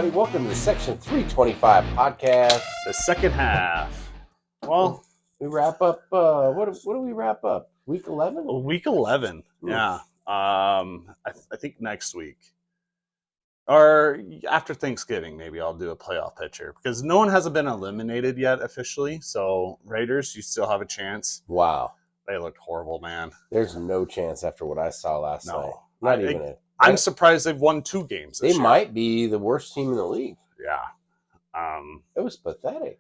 everybody. Welcome to the Section 325 podcast. The second half. Well, we wrap up. What do we wrap up? Week 11? Week 11. Yeah. I think next week. Or after Thanksgiving, maybe I'll do a playoff picture. Because no one hasn't been eliminated yet officially. So, Raiders, you still have a chance. Wow. They looked horrible, man. There's no chance after what I saw last night. I'm surprised they've won 2 games this year. They might be the worst team in the league. Yeah. It was pathetic.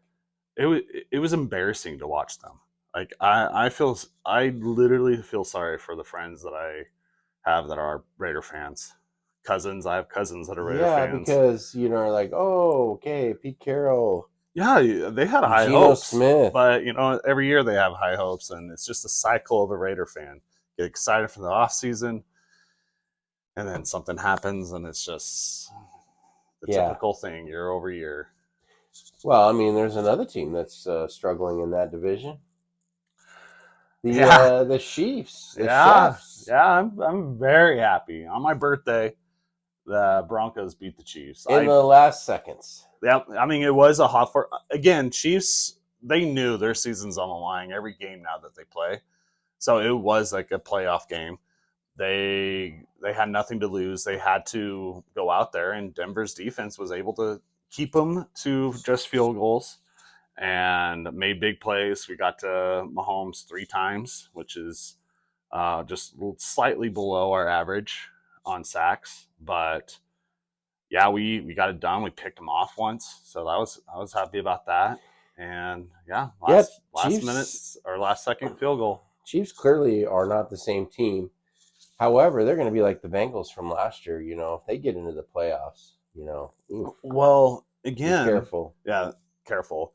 It was embarrassing to watch them. Like I literally feel sorry for the friends that I have that are Raider fans. I have cousins that are Raider fans. Yeah, because like, oh, okay, Pete Carroll. Yeah, they had high hopes. Smith. But every year they have high hopes, and it's just a cycle of a Raider fan. Get excited for the off season, and then something happens, and it's just the typical thing year over year. Well, I mean, there's another team that's struggling in that division. The Chiefs. Chefs. Yeah, I'm very happy. On my birthday, the Broncos beat the Chiefs. In the last seconds. Yeah, I mean, it was a hot for again, Chiefs, they knew their season's on the line every game now that they play. So it was like a playoff game. They had nothing to lose. They had to go out there, and Denver's defense was able to keep them to just field goals and made big plays. We got to Mahomes 3 times, which is just slightly below our average on sacks. But yeah, we got it done. We picked them off once, so I was happy about that. And last minute or last second field goal. Chiefs clearly are not the same team. However, they're going to be like the Bengals from last year. If they get into the playoffs, Oof. Well, again, be careful. Yeah, careful.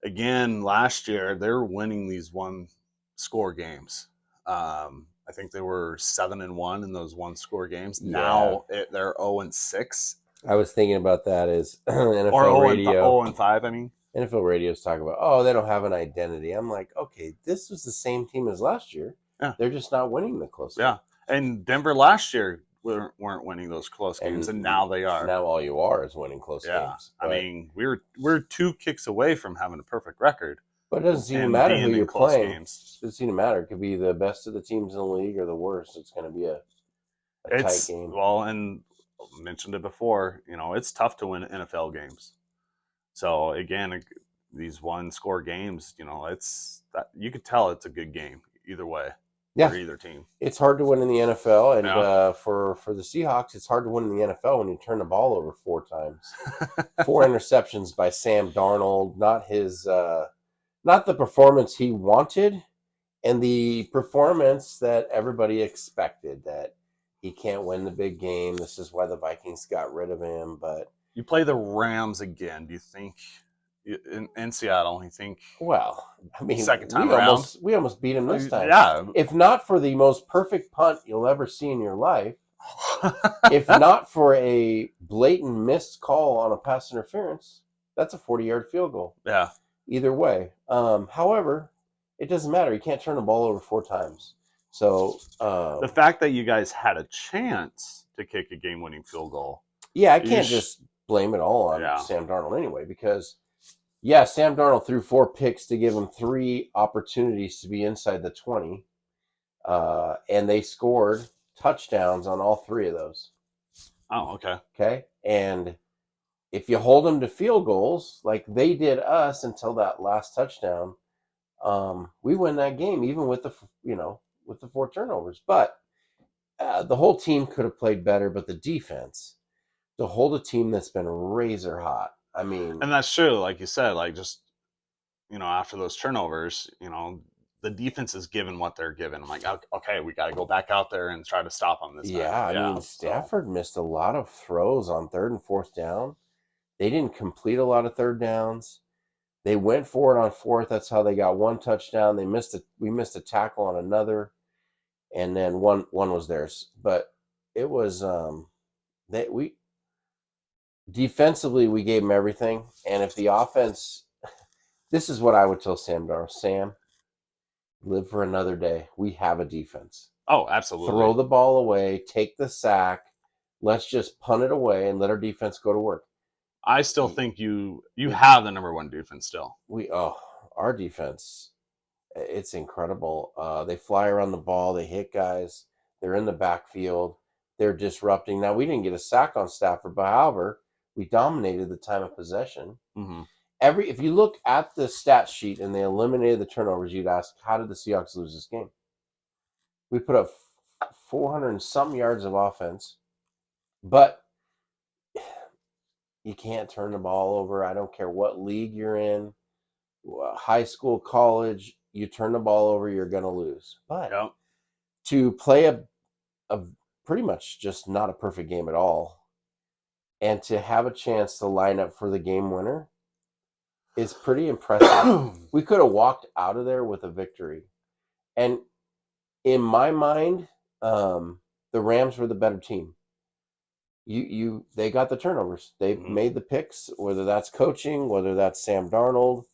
Again, last year they were winning these 1-score games. I think they were 7-1 in those 1-score games. Yeah. Now they're 0-6. I was thinking about that as NFL radio. 0-5, I mean. NFL radio's talking about, they don't have an identity. I'm like, okay, this was the same team as last year. Yeah. They're just not winning the close games. Yeah, and Denver last year weren't winning those close games, and now they are. Now all you are is winning close games. I mean, we're 2 kicks away from having a perfect record. But it doesn't seem to matter who you're playing. Games. It doesn't seem to matter. It could be the best of the teams in the league or the worst. It's going to be a tight game. Well, and I mentioned it before, it's tough to win NFL games. So again, these 1-score games, it's that you could tell it's a good game either way. Yeah. For either team. It's hard to win in the NFL, and for the Seahawks, it's hard to win in the NFL when you turn the ball over 4 times. 4 interceptions by Sam Darnold, not the performance he wanted, and the performance that everybody expected, that he can't win the big game. This is why the Vikings got rid of him. But you play the Rams again. Do you think in Seattle? You think? Well, I mean, second time around, we almost beat him this time. Yeah. If not for the most perfect punt you'll ever see in your life, if not for a blatant missed call on a pass interference, that's a 40-yard field goal. Yeah. Either way. However, it doesn't matter. You can't turn the ball over 4 times. So the fact that you guys had a chance to kick a game-winning field goal. Yeah, I can't just blame it all on Sam Darnold anyway, because Sam Darnold threw 4 picks to give him 3 opportunities to be inside the 20, and they scored touchdowns on all 3 of those. Oh, okay. Okay, and if you hold them to field goals like they did us until that last touchdown, we win that game even with the 4 turnovers. But the whole team could have played better. But the defense, to hold a team that's been razor hot, I mean, and that's true. Like you said, like just after those turnovers, the defense is given what they're given. I'm like, okay, we got to go back out there and try to stop them this time. I mean, Stafford missed a lot of throws on 3rd and 4th down. They didn't complete a lot of 3rd downs. They went for it on 4th. That's how they got 1 touchdown. We missed a tackle on another, and then one was theirs. But it was defensively we gave them everything. And if the offense, this is what I would tell Sam Darnold. Sam, live for another day. We have a defense. Oh, absolutely. Throw the ball away. Take the sack. Let's just punt it away and let our defense go to work. I still think you have the number one defense still. Our defense, it's incredible. They fly around the ball, they hit guys, they're in the backfield, they're disrupting. Now we didn't get a sack on Stafford, but however, we dominated the time of possession. Mm-hmm. If you look at the stat sheet and they eliminated the turnovers, you'd ask, how did the Seahawks lose this game? We put up 400 and some yards of offense, but you can't turn the ball over. I don't care what league you're in, high school, college, you turn the ball over, you're going to lose. But Yep. to play a pretty much just not a perfect game at all, and to have a chance to line up for the game winner is pretty impressive. We could have walked out of there with a victory. And in my mind, the Rams were the better team. They got the turnovers. They made the picks, whether that's coaching, whether that's Sam Darnold,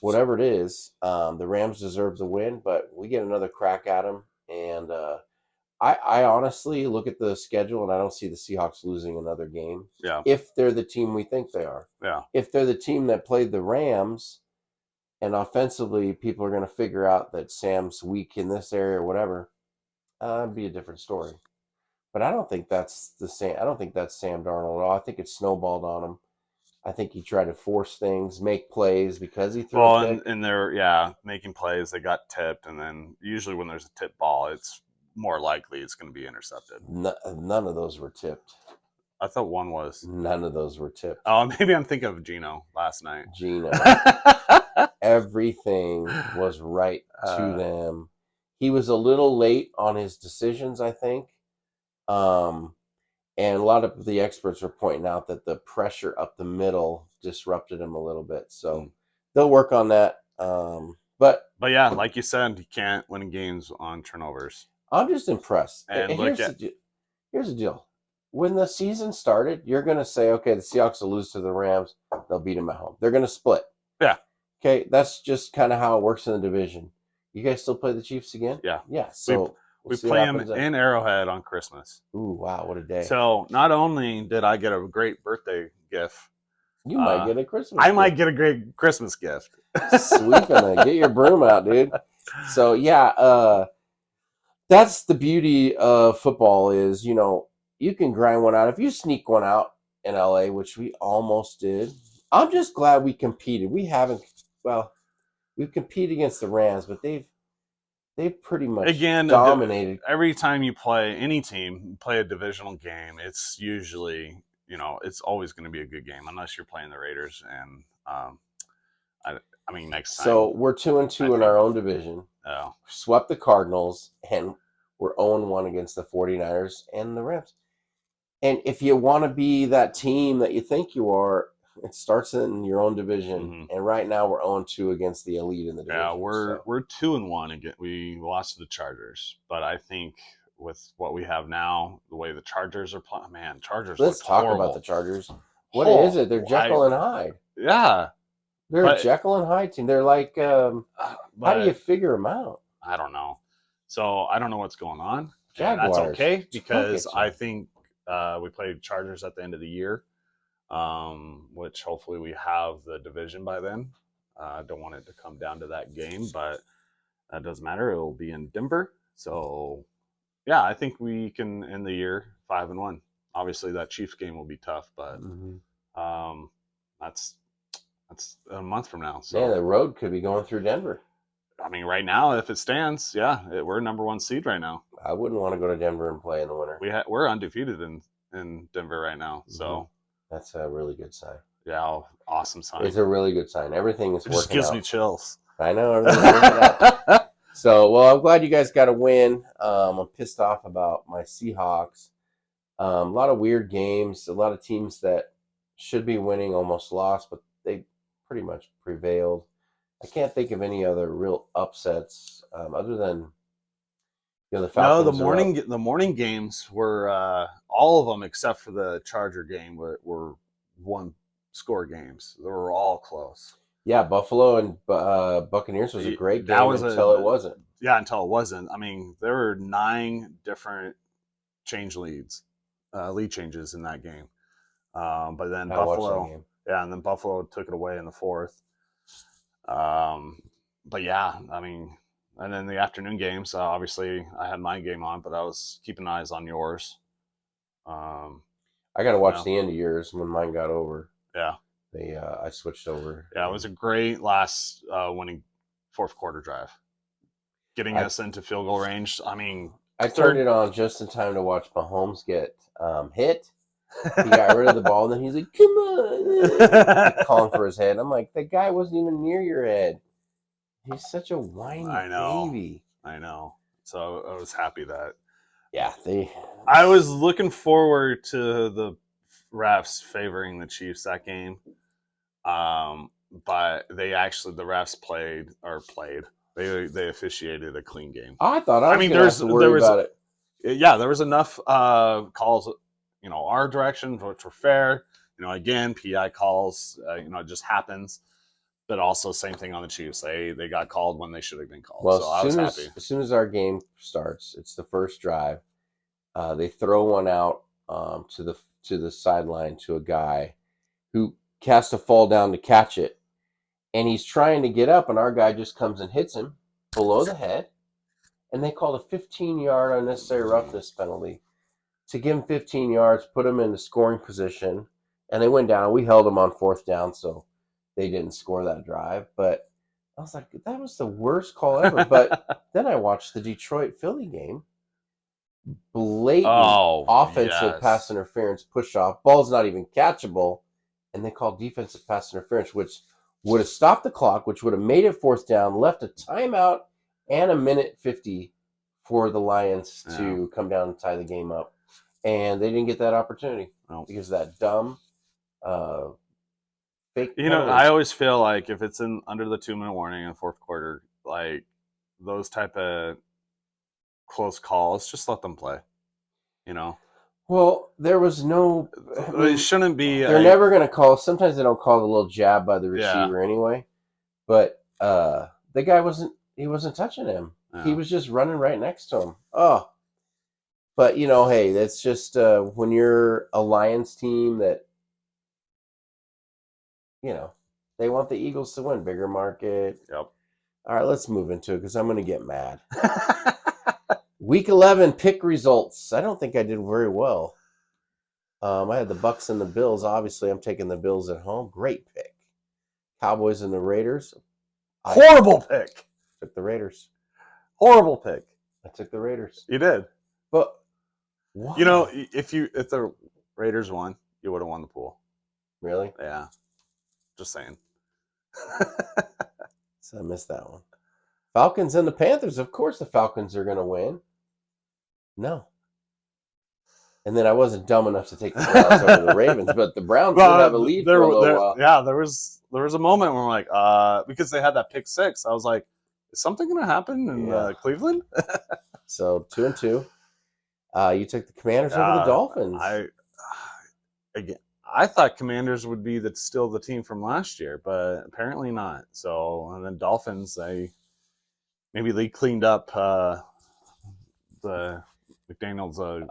whatever it is. The Rams deserve the win, but we get another crack at them. And I honestly look at the schedule and I don't see the Seahawks losing another game. Yeah. If they're the team we think they are. Yeah. If they're the team that played the Rams, and offensively people are going to figure out that Sam's weak in this area or whatever, it'd be a different story. But I don't think that's the same. I don't think that's Sam Darnold at all. I think it snowballed on him. I think he tried to force things, make plays because he threw a pick. And they're making plays. They got tipped, and then usually when there's a tip ball, it's more likely it's going to be intercepted. None of those were tipped. I thought one was. None of those were tipped. Oh, maybe I'm thinking of Geno last night. Geno. Everything was right to them. He was a little late on his decisions, I think. And a lot of the experts are pointing out that the pressure up the middle disrupted him a little bit. So they'll work on that. But yeah, like you said, you can't win games on turnovers. I'm just impressed. And here's the deal. When the season started, you're going to say, okay, the Seahawks will lose to the Rams. They'll beat them at home. They're going to split. Yeah. Okay, that's just kind of how it works in the division. You guys still play the Chiefs again? Yeah. Yeah, so we play them in Arrowhead on Christmas. Ooh, wow, what a day. So not only did I get a great birthday gift, you might get a Christmas gift. might get a great Christmas gift. Sweeping it. Get your broom out, dude. So, yeah, that's the beauty of football is, you can grind one out. If you sneak one out in LA, which we almost did, I'm just glad we competed. We've competed against the Rams, but they've pretty much dominated. Every time you play any team, play a divisional game, it's usually, it's always going to be a good game unless you're playing the Raiders. And I mean, next time. So we're 2-2 in our own division. Oh. Swept the Cardinals, and we're 0-1 against the 49ers and the Rams. And if you want to be that team that you think you are, it starts in your own division. Mm-hmm. And right now we're 0-2 against the elite in the division. Yeah, we're 2-1 again. We lost to the Chargers, but I think with what we have now, the way the Chargers are playing, man, Chargers. Let's talk horrible. about the Chargers. What is it? They're Jekyll and Hyde. Yeah, they're a Jekyll and Hyde team. They're like, how do you figure them out? I don't know. So I don't know what's going on. Jaguars. That's okay because I think we play Chargers at the end of the year. Which hopefully we have the division by then. I don't want it to come down to that game, but that doesn't matter. It will be in Denver. So, yeah, I think we can end the year 5-1. Obviously, that Chiefs game will be tough, but that's a month from now. So. Yeah, the road could be going through Denver. I mean, right now, if it stands, we're number one seed right now. I wouldn't want to go to Denver and play in the winter. We're undefeated in Denver right now, so. That's a really good sign. Yeah, awesome sign. It's a really good sign. Everything is working out. It just gives me chills. I know. Everything's working out. So, I'm glad you guys got a win. I'm pissed off about my Seahawks. A lot of weird games. A lot of teams that should be winning almost lost, but they pretty much prevailed. I can't think of any other real upsets other than the Falcons. No, the morning games were all of them except for the Charger game were one score games. They were all close. Yeah, Buffalo and Buccaneers was a great game until it wasn't. Yeah, until it wasn't. I mean, there were 9 different lead changes in that game. But then I watched that Buffalo, game. yeah, and then Buffalo took it away in the fourth. But yeah, I mean, and then the afternoon games. Obviously, I had my game on, but I was keeping eyes on yours. Um, I got to you watch know, the end of yours when mine got over. yeah, I switched over. yeah, it was a great last winning fourth quarter drive, getting I us into field goal range. I mean, I turned it on just in time to watch Mahomes get hit. He got rid of the ball, and then he's like, "Come on!" calling for his head. I'm like, the guy wasn't even near your head. He's such a whiny I know, baby. I know. So I was happy that Yeah, they. I was looking forward to the refs favoring the Chiefs that game. But the refs played. They officiated a clean game. I thought I I was mean, going to have to worry about it. there was enough calls, our direction, which were fair. Again, PI calls, it just happens. But also, same thing on the Chiefs. They got called when they should have been called. Well, So I was happy. as soon as our game starts, it's the first drive. They throw one out to the sideline to a guy who has to fall down to catch it, and he's trying to get up, and our guy just comes and hits him below the head, and they called a 15-yard unnecessary roughness penalty to give him 15 yards, put him in the scoring position, and they went down. We held them on fourth down, so they didn't score that drive. But I was like, that was the worst call ever. But then I watched the Detroit Philly game. Blatant Oh offensive pass yes, interference push off. Ball's not even catchable. And they called defensive pass interference, which would have stopped the clock, which would have made it fourth down, left a timeout and a minute 50 for the Lions to come down and tie the game up. And they didn't get that opportunity because of that dumb fake penalty. I always feel like if it's in under the 2 minute warning in the fourth quarter, like those type of close calls, just let them play. Well, there was no. I It mean, shouldn't be. they're never going to call. Sometimes they don't call the little jab by the Yeah. receiver anyway. But the guy wasn't. He wasn't touching him. Yeah. He was just running right next to him. Oh, but hey, that's just when you're a Lions team that they want the Eagles to win, bigger market. Yep. All right, let's move into it because I'm going to get mad. Week 11 pick results. I don't think I did very well. I had the Bucks and the Bills. Obviously, I'm taking the Bills at home. Great pick. Cowboys and the Raiders. Horrible pick. Took the Raiders. Horrible pick. I took the Raiders. You did. But why? If the Raiders won, you would have won the pool. Really? Yeah. Just saying. So I missed that one. Falcons and the Panthers. Of course the Falcons are going to win. No. And then I wasn't dumb enough to take the Browns over the Ravens, but the Browns did have a lead for a little while. Yeah, there was a moment where I'm like, because they had that pick six, I was like, is something going to happen in Cleveland? So 2-2. You took the Commanders over the Dolphins. I thought Commanders would be still the team from last year, but apparently not. So, and then Dolphins, maybe they cleaned up the McDaniels.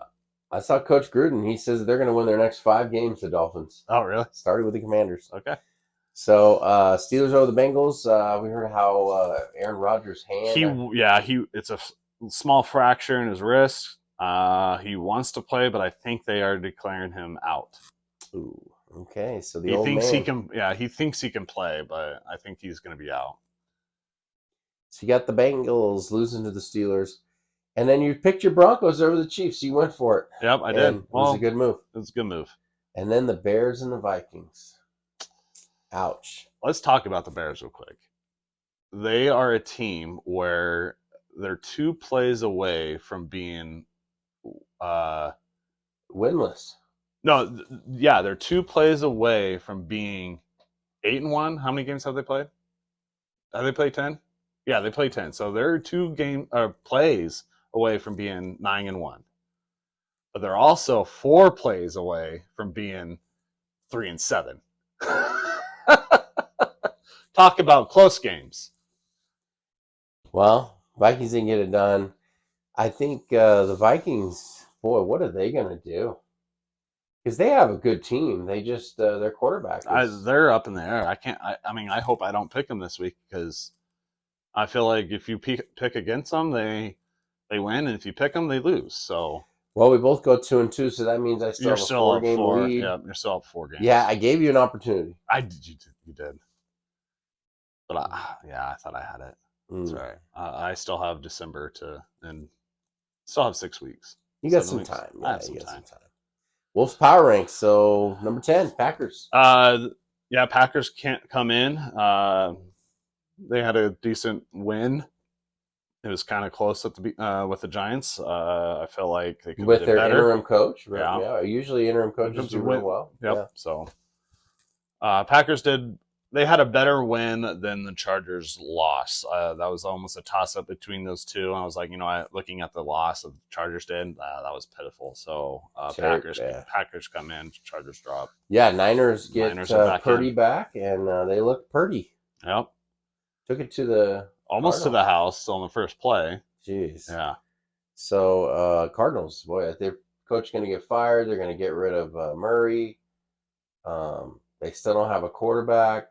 I saw Coach Gruden. He says they're going to win their next 5 games, the Dolphins. Oh, really? Started with the Commanders. Okay. So Steelers over the Bengals. We heard how Aaron Rodgers' hand. It's a small fracture in his wrist. He wants to play, but I think they are declaring him out. Ooh, okay. So He thinks he can. Yeah, he thinks he can play, but I think he's going to be out. So you got the Bengals losing to the Steelers, and then you picked your Broncos over the Chiefs. You went for it. Yep, I did. It was a good move. It was a good move. And then the Bears and the Vikings. Ouch. Let's talk about the Bears real quick. They are a team where they're 2 plays away from being winless. No, yeah, they're 2 plays away from being 8-1. How many games have they played? Have they played 10? Yeah, they played 10. So they're 2 plays away from being 9-1. But they're also 4 plays away from being 3-7. Talk about close games. Well, Vikings didn't get it done. I think the Vikings, boy, what are they going to do? because they have a good team. They just their quarterback is. They're up in the air. I can't. I mean, I hope I don't pick them this week because I feel like if you pick against them, they win, and if you pick them, they lose. So Well, we both go 2-2, so that means I still you're have a still up 4-game four. lead. Yeah, you're still up 4 games. Yeah, I gave you an opportunity. I did. You did. But I thought I had it. That's right. I still have December and still have 6 weeks. You got 7 some weeks. time. I Yeah, have you some got time. some time. Wolves power ranks. So number 10, Packers. Yeah, Packers can't come in. They had a decent win. It was kind of close at the with the Giants. I feel like they could have With did their better. interim coach. Yeah. Yeah, usually interim coaches do real well. Yep. Yeah. So Packers did. They had a better win than the Chargers' loss. That was almost a toss-up between those two. And I was like, looking at the loss of the Chargers did, that was pitiful. So Packers come in, Chargers drop. Yeah, Niners get Purdy in. back, and they look Purdy. Yep. Took it to the almost Cardinals. To the house on the first play. Jeez. Yeah. So Cardinals, boy, their coach going to get fired. They're going to get rid of Murray. They still don't have a quarterback.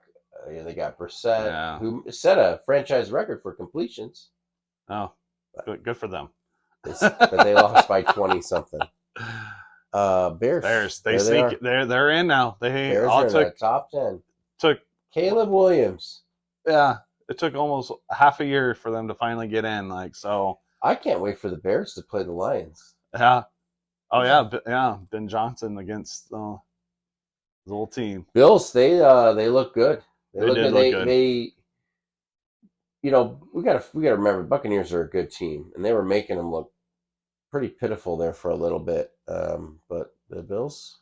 They got Brissett, who set a franchise record for completions. Oh, good for them. But they lost by 20 something. Bears. They sneak. They're in now. Bears are in the top 10. Took Caleb Williams. Yeah, it took almost half a year for them to finally get in. I can't wait for the Bears to play the Lions. Yeah. Oh yeah. Ben Johnson against the whole team. Bills, they look good. They look good. Look good. They we gotta remember Buccaneers are a good team, and they were making them look pretty pitiful there for a little bit. But the Bills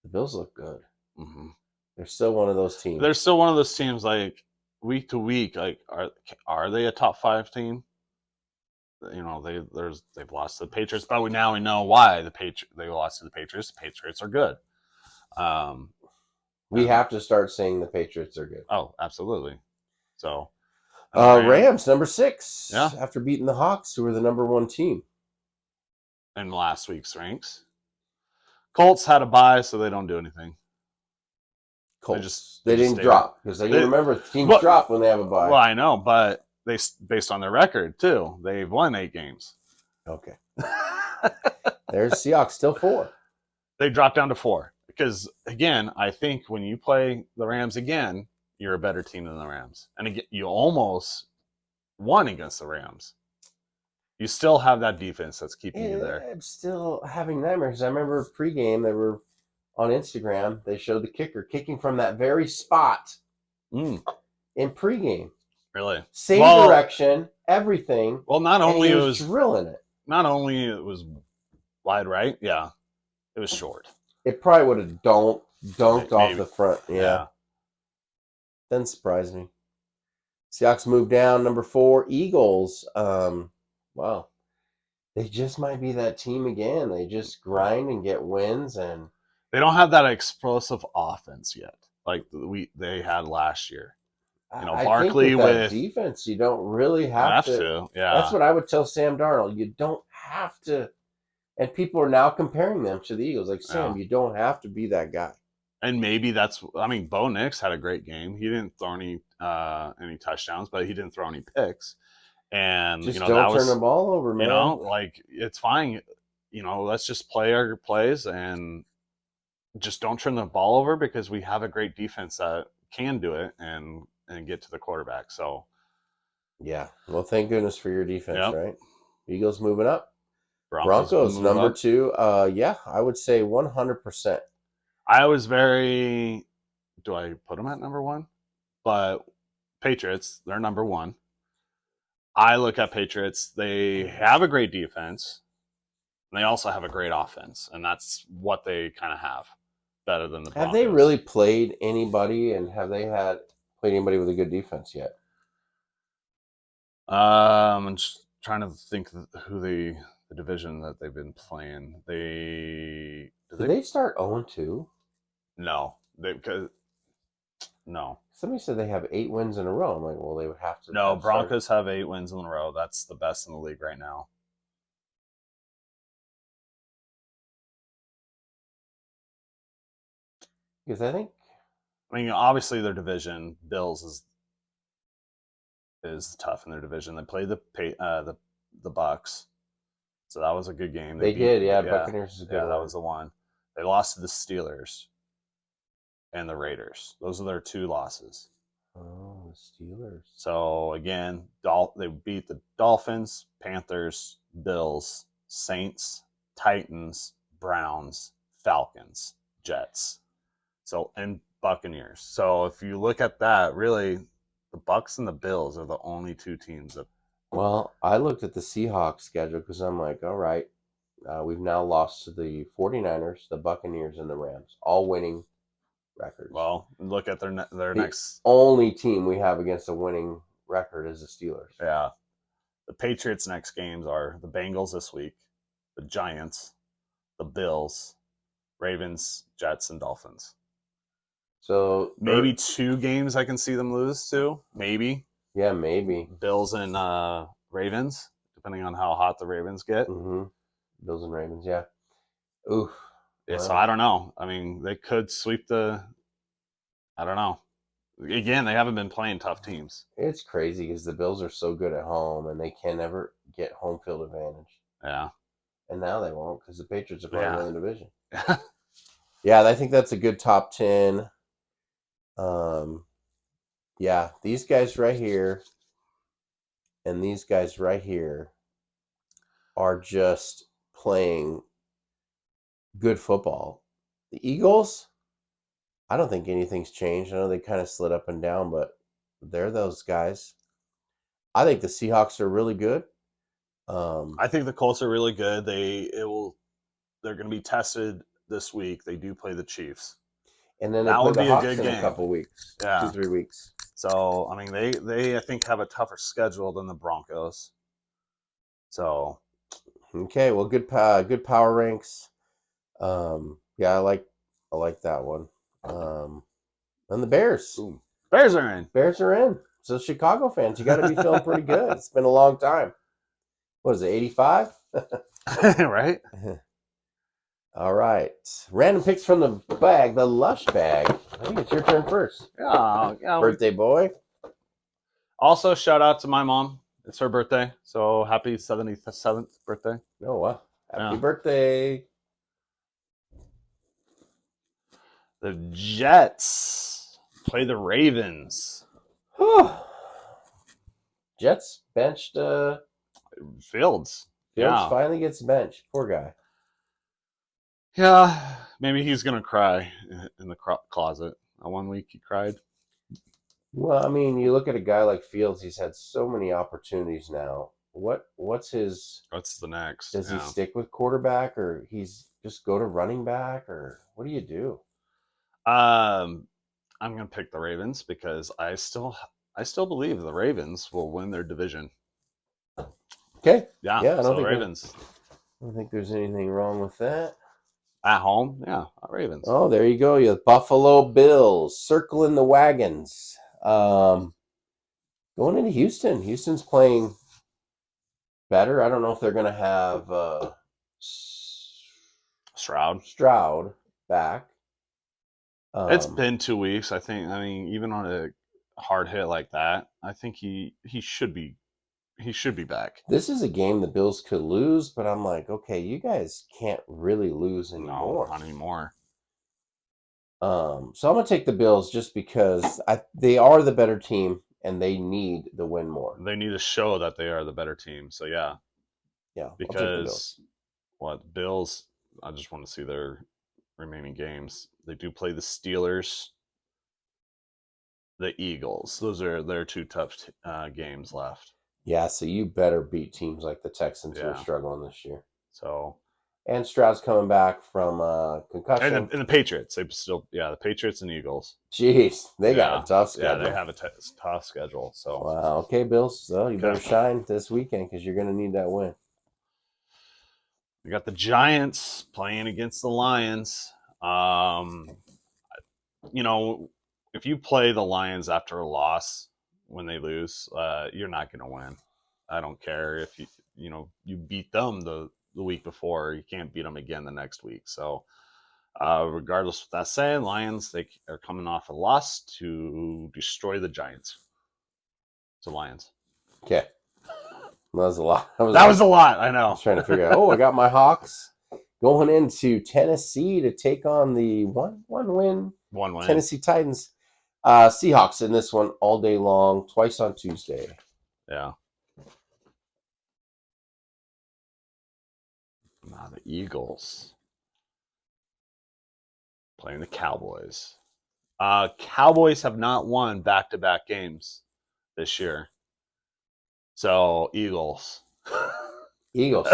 look good. Mm-hmm. They're still one of those teams. They're still one of those teams. Like week to week, like are they a top 5 team? They've lost to the Patriots, but we know why they lost to the Patriots. The Patriots are good. We have to start saying the Patriots are good. Oh, absolutely. So, Rams number 6. Yeah. After beating the Hawks, who were the number 1 team in last week's ranks. Colts had a bye, so they don't do anything. Colts. They didn't drop because you remember teams drop when they have a bye. Well, I know, but they based on their record too. They've won 8 games. Okay. There's Seahawks still 4. They dropped down to 4 because again, I think when you play the Rams again, you're a better team than the Rams, and again, you almost won against the Rams. You still have that defense that's keeping you there. I'm still having nightmares. I remember pregame, they were on Instagram. They showed the kicker kicking from that very spot in pregame. Really? Same direction, everything. Well, not only it was drilling it. Not only it was wide right, yeah, it was short. It probably would have dunked off the front. Yeah. Doesn't surprise me. Seahawks move down, number 4. Eagles. Wow. They just might be that team again. They just grind and get wins, and they don't have that explosive offense yet, like they had last year. Barkley with defense, you don't really have to. Yeah, that's what I would tell Sam Darnold. You don't have to. And people are now comparing them to the Eagles. Like, Sam, you don't have to be that guy. And maybe Bo Nix had a great game. He didn't throw any touchdowns, but he didn't throw any picks. And just don't turn the ball over, man. It's fine. Let's just play our plays and just don't turn the ball over because we have a great defense that can do it and get to the quarterback. So, yeah. Well, thank goodness for your defense, right? Eagles moving up. Broncos number 2. Yeah, I would say 100%. I was very. Do I put them at number 1? But Patriots, they're number 1. I look at Patriots. They have a great defense. And they also have a great offense, and that's what they kind of have, better than the Broncos. Have they really played anybody, and have they played anybody with a good defense yet? I'm just trying to think who the division that they've been playing. Did they start 0-2? No, no. Somebody said they have 8 wins in a row. I'm like, well, they would have to. No, Broncos have 8 wins in a row. That's the best in the league right now. Because I think I mean, obviously their division, Bills is tough in their division. They played the Bucks, so that was a good game. They they beat did. Yeah, yeah Buccaneers is a good yeah that one. was the one. They lost to the Steelers and the Raiders. Those are their two losses. Oh, the Steelers. So again, they beat the Dolphins, Panthers, Bills, Saints, Titans, Browns, Falcons, Jets. So and Buccaneers. So if you look at that, really, the Bucks and the Bills are the only two teams that. Well, I looked at the Seahawks schedule because I'm like, all right, we've now lost to the 49ers, the Buccaneers, and the Rams, all winning records. Well, look at their the next. only team we have against a winning record is the Steelers. Yeah, the Patriots' next games are the Bengals this week, the Giants, the Bills, Ravens, Jets, and Dolphins. So Maybe two games I can see them lose to. Maybe. Yeah, maybe. Bills and Ravens, depending on how hot the Ravens get. Mm-hmm. Bills and Ravens, yeah. Ooh. Yeah, so I don't know. I mean, they could sweep the. I don't know. Again, they haven't been playing tough teams. It's crazy because the Bills are so good at home and they can never get home field advantage. Yeah. And now they won't because the Patriots are probably winning the division. Yeah. Yeah, I think that's a good top 10. Yeah, these guys right here and these guys right here are just playing good football. The Eagles, I don't think anything's changed. I know they kind of slid up and down, but they're those guys. I think the Seahawks are really good. I think the Colts are really good. They're going to be tested this week. They do play the Chiefs. And then that they play would the be Hawks a good in game. a couple weeks. Yeah. 2-3 weeks. So, I mean, they I think have a tougher schedule than the Broncos. So, okay, well, good power ranks. Yeah, I like that one. And the Bears. boom. Bears are in. Bears are in. So Chicago fans, you got to be feeling pretty good. It's been a long time. What is it, 85? Right? All right. Random picks from the bag, the Lush bag. I think it's your turn first. Yeah. Birthday boy. Also, shout out to my mom. It's her birthday. So happy 77th birthday. Oh, wow. Happy birthday. The Jets play the Ravens. Jets benched Fields. Fields finally gets benched. Poor guy. Yeah, maybe he's gonna cry in the closet. 1 week he cried. Well, I mean, you look at a guy like Fields. He's had so many opportunities now. What's the next? Does he stick with quarterback, or he's just go to running back, or what do you do? I'm gonna pick the Ravens because I still believe the Ravens will win their division. Okay. Yeah. I don't think Ravens. I don't think there's anything wrong with that. At home, yeah, Ravens. Oh, there you go. You Buffalo Bills circling the wagons. Going into Houston. Houston's playing better. I don't know if they're going to have Stroud back. It's been 2 weeks. I mean, even on a hard hit like that, I think he should be back. This is a game the Bills could lose, but I'm like, okay, you guys can't really lose anymore. No, not anymore. So I'm gonna take the Bills just because they are the better team and they need the win more. They need to show that they are the better team. So yeah. Because Bills? I just want to see their remaining games. They do play the Steelers, the Eagles. Those are their two tough games left. Yeah, so you better beat teams like the Texans who are struggling this year. So, and Stroud's coming back from concussion. And the Patriots, the Patriots and Eagles. Jeez, they got a tough schedule. Yeah, they have a tough schedule. So, wow. Okay, Bills. So you better shine this weekend because you're going to need that win. We got the Giants playing against the Lions. If you play the Lions after a loss when they lose, you're not going to win. I don't care if you beat them the week before. You can't beat them again the next week. So Regardless of that saying, Lions, they are coming off a loss to destroy the Giants. So Lions. Okay. That was a lot. That was a lot, I I know. was trying to figure out. Oh, I got my Hawks going into Tennessee to take on the one win 1 win. Tennessee Titans. Seahawks in this one all day long, twice on Tuesday. Yeah. Now the Eagles playing the Cowboys. Cowboys have not won back-to-back games this year. So Eagles. Eagles.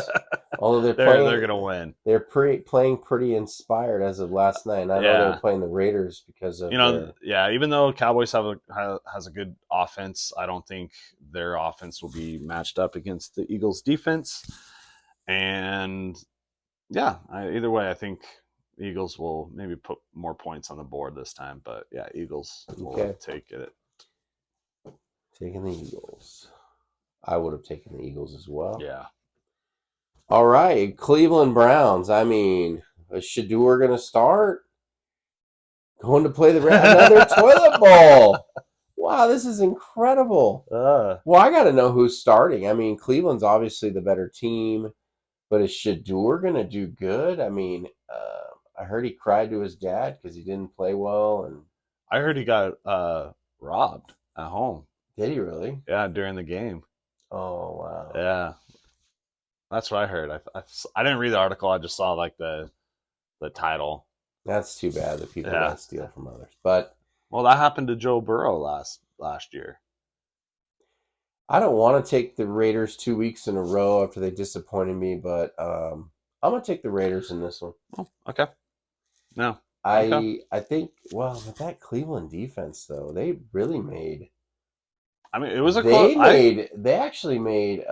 Although they're gonna win. They're playing pretty inspired as of last night. And I know they're playing the Raiders because of even though Cowboys has a good offense, I don't think their offense will be matched up against the Eagles' defense. And either way, I think Eagles will maybe put more points on the board this time. But yeah, Eagles will take it. Taking the Eagles. I would have taken the Eagles as well. Yeah. All right, Cleveland Browns. I mean, is Shedeur going to start? Going to play another toilet bowl. Wow, this is incredible. Well, I got to know who's starting. I mean, Cleveland's obviously the better team, but is Shedeur going to do good? I mean, I heard he cried to his dad because he didn't play well, and I heard he got robbed at home. Did he really? Yeah, during the game. Oh, wow. Yeah. That's what I heard. I didn't read the article. I just saw like the title. That's too bad that people don't steal from others. But that happened to Joe Burrow last year. I don't want to take the Raiders 2 weeks in a row after they disappointed me, but I'm gonna take the Raiders in this one. Oh, okay. No. I think with that Cleveland defense though, they really made. I mean, it was a close. They actually made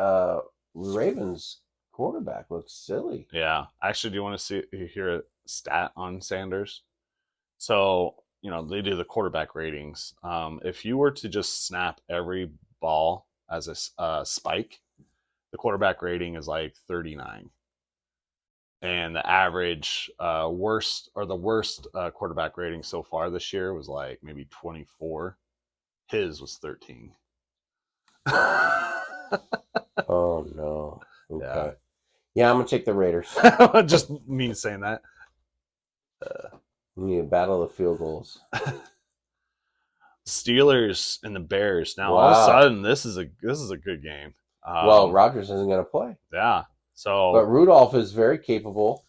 Ravens quarterback look silly. Yeah. Actually, do you want to hear a stat on Sanders? So, they do the quarterback ratings. If you were to just snap every ball as a spike, the quarterback rating is like 39. And the average worst quarterback rating so far this year was like maybe 24. His was 13. Oh, no. Okay. Yeah, I'm going to take the Raiders. Just me saying that. We need a battle of field goals. Steelers and the Bears. Now, all of a sudden, this is a good game. Well, Rodgers isn't going to play. Yeah. So, but Rudolph is very capable.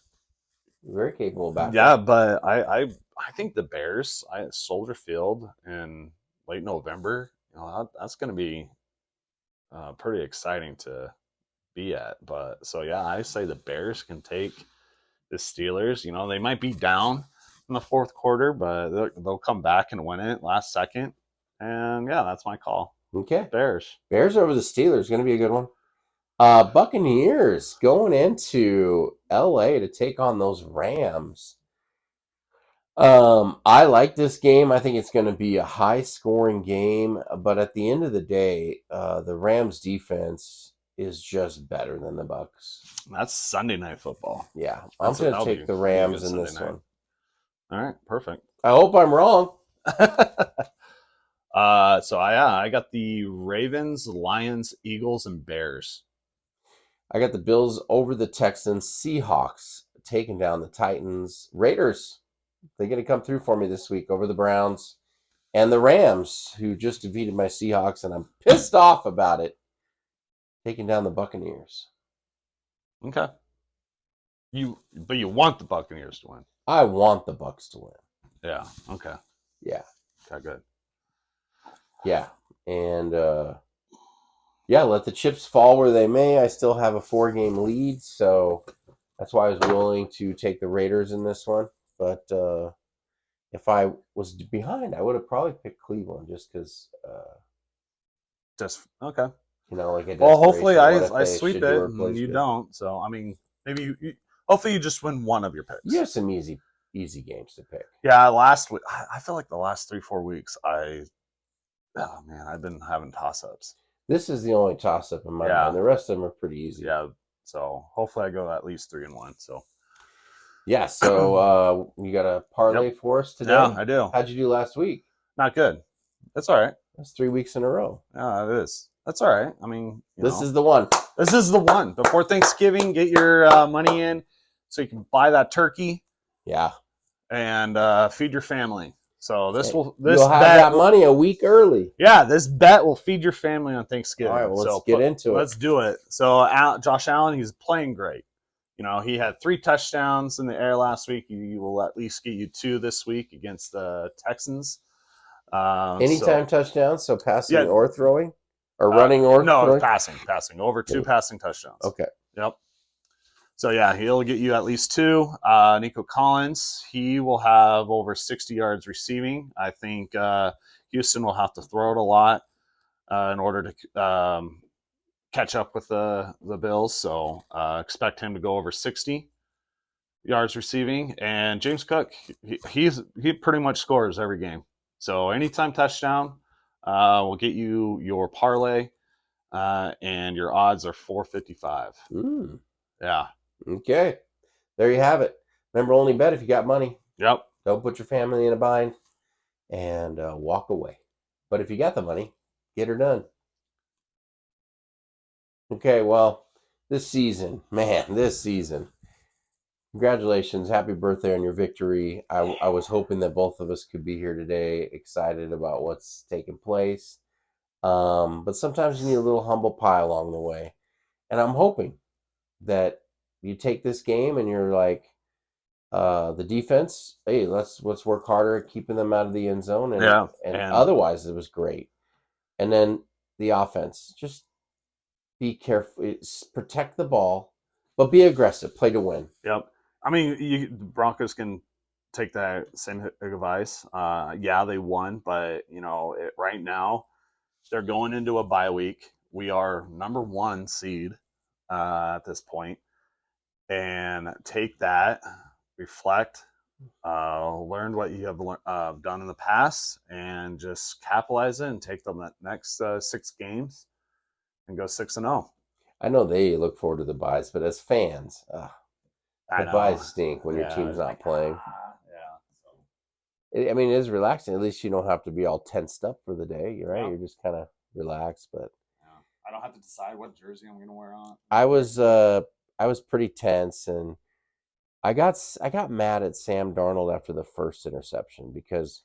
Very capable back. Yeah, but I think the Bears, Soldier Field in late November, that's going to be pretty exciting to be at. But so yeah, I say the Bears can take the Steelers. They might be down in the fourth quarter, but they'll come back and win it last second. And yeah, that's my call. Okay, Bears over the Steelers, going to be a good one. Buccaneers going into LA to take on those Rams. I like this game. I think it's going to be a high-scoring game, but at the end of the day, the Rams defense is just better than the Bucs. That's Sunday Night Football. Yeah, I'm going to take the Rams in this one. All right, perfect. I hope I'm wrong. I got the Ravens, Lions, Eagles, and Bears. I got the Bills over the Texans, Seahawks taking down the Titans, Raiders. They're going to come through for me this week over the Browns, and the Rams, who just defeated my Seahawks, and I'm pissed off about it, taking down the Buccaneers. Okay. But you want the Buccaneers to win. I want the Bucs to win. Yeah. Okay. Yeah. Okay, good. Yeah. And let the chips fall where they may. I still have a 4-game lead, so that's why I was willing to take the Raiders in this one. But if I was behind, I would have probably picked Cleveland just because. Just okay. Hopefully I sweep it and you don't. So I mean, maybe hopefully you just win one of your picks. You have some easy games to pick. Yeah, last week I feel like the last 3-4 weeks I've been having toss-ups. This is the only toss-up in my mind. The rest of them are pretty easy. Yeah. So hopefully I go at least 3-1. So Yeah. So you got a parlay for us today? Yeah, I do. How'd you do last week? Not good. That's all right. That's 3 weeks in a row. Yeah, it is. That's all right. I mean, This is the one. This is the one. Before Thanksgiving, get your money in so you can buy that turkey. Yeah. And feed your family. So you'll have that money a week early. Yeah, this bet will feed your family on Thanksgiving. All right, well, let's get into it. Let's do it. So Josh Allen, he's playing great. He had 3 touchdowns in the air last week. He will at least get you 2 this week against the Texans. Anytime touchdowns, so passing or throwing? Or running or throwing? Passing. Over 2 passing touchdowns. Okay. Yep. So, yeah, he'll get you at least 2. Nico Collins, he will have over 60 yards receiving. I think Houston will have to throw it a lot in order to catch up with the Bills. So, expect him to go over 60 yards receiving. And James Cook, he pretty much scores every game. So, anytime touchdown will get you your parlay, and your odds are 455. Yeah. Okay. There you have it. Remember, only bet if you got money. Yep. Don't put your family in a bind and walk away. But if you got the money, get her done. Okay, well, this season. Congratulations. Happy birthday on your victory. I was hoping that both of us could be here today, excited about what's taking place. But sometimes you need a little humble pie along the way. And I'm hoping that you take this game and you're like, the defense, hey, let's work harder at keeping them out of the end zone. And otherwise, it was great. And then the offense, just be careful, protect the ball, but be aggressive, play to win. Yep. I mean, the Broncos can take that same advice. Yeah, they won, but right now they're going into a bye week. We are number 1 seed at this point. And take that, reflect, learn what you have done in the past, and just capitalize it and take them that next 6 games and go 6-0. I know they look forward to the buys, but as fans, the buys stink when your team's not playing. I mean, it is relaxing. At least you don't have to be all tensed up for the day. You're right. Yeah. You're just kind of relaxed, but I don't have to decide what jersey I'm going to wear on. I was pretty tense, and I got mad at Sam Darnold after the first interception because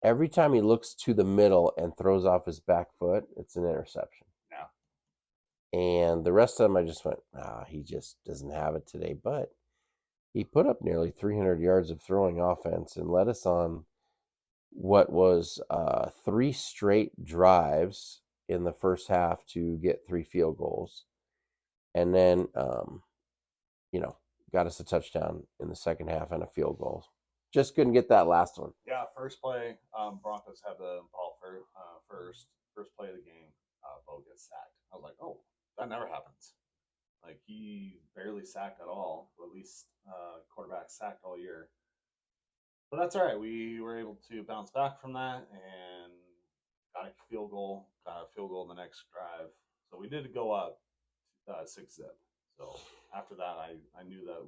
every time he looks to the middle and throws off his back foot, it's an interception. Yeah. And the rest of them, I just went, he just doesn't have it today. But he put up nearly 300 yards of throwing offense and led us on what was 3 straight drives in the first half to get 3 field goals. And then, got us a touchdown in the second half and a field goal. Just couldn't get that last one. Yeah, first play, Broncos have the ball first. First play of the game, Bo gets sacked. I was like, oh, that never happens. Like, he barely sacked at all. Or at least quarterback sacked all year. But that's all right. We were able to bounce back from that and got a field goal in the next drive. So we did go up 6-0. So after that, I knew that it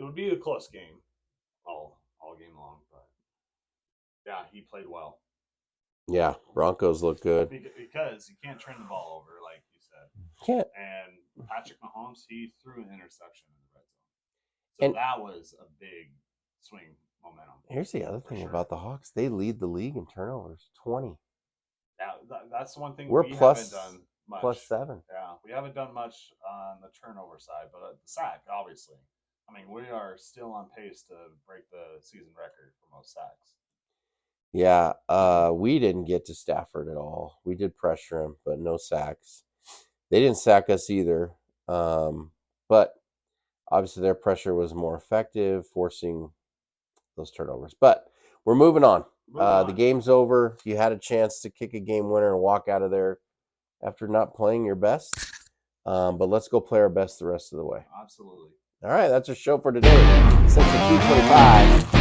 would be a close game all game long. But yeah, he played well. Yeah, Broncos look good. Because you can't turn the ball over, like you said. Can't. And Patrick Mahomes, he threw an interception in the red zone. So that was a big swing momentum. Here's the other thing about the Hawks. They lead the league in turnovers, 20. Yeah, that's one thing we haven't done much. +7. Yeah, we haven't done much on the turnover side, but the sack, obviously. I mean, we are still on pace to break the season record for most sacks. Yeah, we didn't get to Stafford at all. We did pressure him, but no sacks. They didn't sack us either. But obviously their pressure was more effective, forcing those turnovers. But we're moving on. The game's over. You had a chance to kick a game winner and walk out of there after not playing your best. But let's go play our best the rest of the way. Absolutely. All right, that's our show for today. Since the 225.